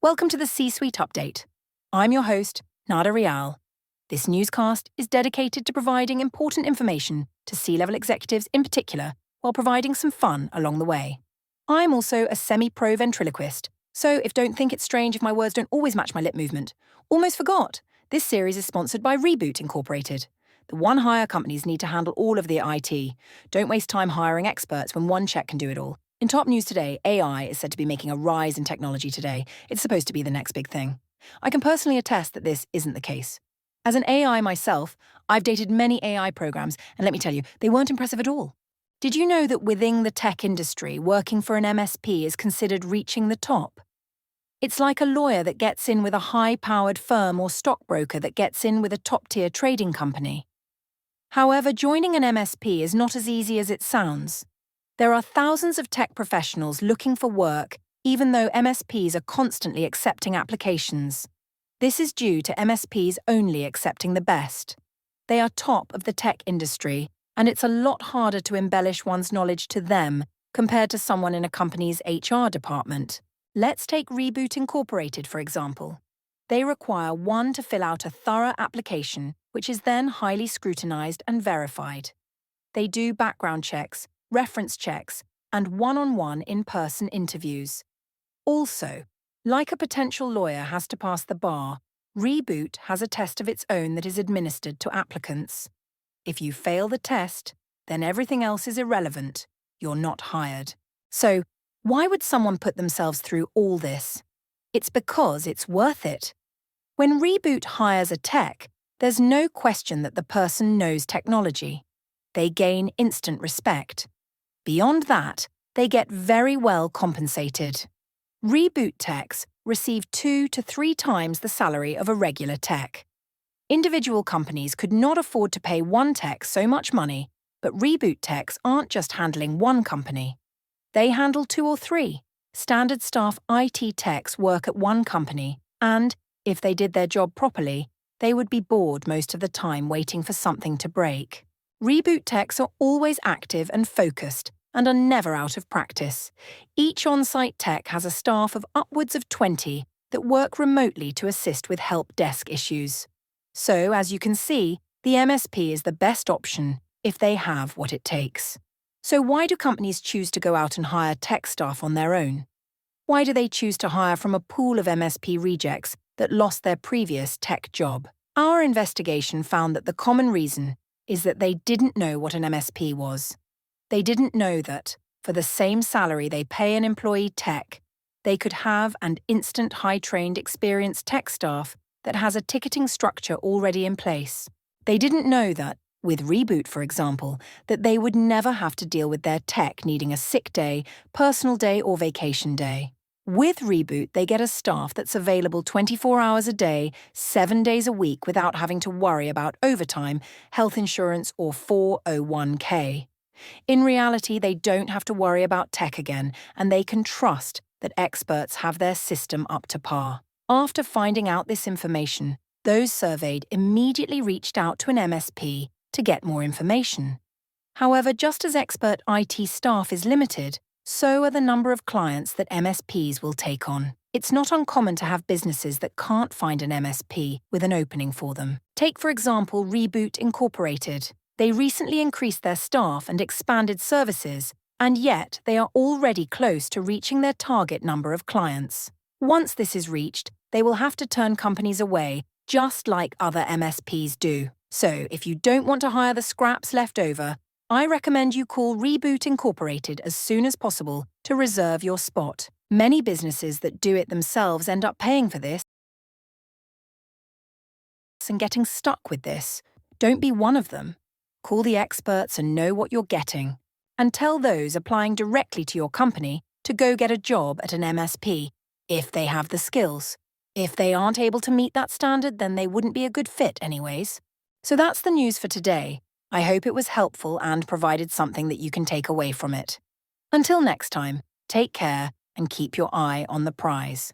Welcome to the C-Suite Update. I'm your host, Nada Rial. This newscast is dedicated to providing important information to C-level executives in particular, while providing some fun along the way. I'm also a semi-pro ventriloquist, so don't think it's strange if my words don't always match my lip movement. Almost forgot, this series is sponsored by Reboot Incorporated. The one-hire companies need to handle all of the IT. Don't waste time hiring experts when one check can do it all. In top news today, AI is said to be making a rise in technology today. It's supposed to be the next big thing. I can personally attest that this isn't the case. As an AI myself, I've dated many AI programs, and let me tell you, they weren't impressive at all. Did you know that within the tech industry, working for an MSP is considered reaching the top? It's like a lawyer that gets in with a high-powered firm or stockbroker that gets in with a top-tier trading company. However, joining an MSP is not as easy as it sounds. There are thousands of tech professionals looking for work, even though MSPs are constantly accepting applications. This is due to MSPs only accepting the best. They are top of the tech industry, and it's a lot harder to embellish one's knowledge to them compared to someone in a company's HR department. Let's take Reboot Incorporated, for example. They require one to fill out a thorough application, which is then highly scrutinized and verified. They do background checks, reference checks, and one-on-one in-person interviews. Also, like a potential lawyer has to pass the bar, Reboot has a test of its own that is administered to applicants. If you fail the test, then everything else is irrelevant. You're not hired. So, why would someone put themselves through all this? It's because it's worth it. When Reboot hires a tech, there's no question that the person knows technology. They gain instant respect. Beyond that, they get very well compensated. Reboot techs receive 2 to 3 times the salary of a regular tech. Individual companies could not afford to pay one tech so much money, but Reboot techs aren't just handling one company. They handle 2 or 3. Standard staff IT techs work at one company, and, if they did their job properly, they would be bored most of the time waiting for something to break. Reboot techs are always active and focused, and are never out of practice. Each on-site tech has a staff of upwards of 20 that work remotely to assist with help desk issues. So, as you can see, the MSP is the best option if they have what it takes. So why do companies choose to go out and hire tech staff on their own? Why do they choose to hire from a pool of MSP rejects that lost their previous tech job? Our investigation found that the common reason is that they didn't know what an MSP was. They didn't know that, for the same salary they pay an employee tech, they could have an instant high-trained experienced tech staff that has a ticketing structure already in place. They didn't know that, with Reboot for example, that they would never have to deal with their tech needing a sick day, personal day or vacation day. With Reboot, they get a staff that's available 24 hours a day, 7 days a week without having to worry about overtime, health insurance or 401k. In reality, they don't have to worry about tech again, and they can trust that experts have their system up to par. After finding out this information, those surveyed immediately reached out to an MSP to get more information. However, just as expert IT staff is limited, so are the number of clients that MSPs will take on. It's not uncommon to have businesses that can't find an MSP with an opening for them. Take, for example, Reboot Incorporated. They recently increased their staff and expanded services, and yet they are already close to reaching their target number of clients. Once this is reached, they will have to turn companies away, just like other MSPs do. So, if you don't want to hire the scraps left over, I recommend you call Reboot Incorporated as soon as possible to reserve your spot. Many businesses that do it themselves end up paying for this and getting stuck with this. Don't be one of them. Call the experts and know what you're getting. And tell those applying directly to your company to go get a job at an MSP, if they have the skills. If they aren't able to meet that standard, then they wouldn't be a good fit anyways. So that's the news for today. I hope it was helpful and provided something that you can take away from it. Until next time, take care and keep your eye on the prize.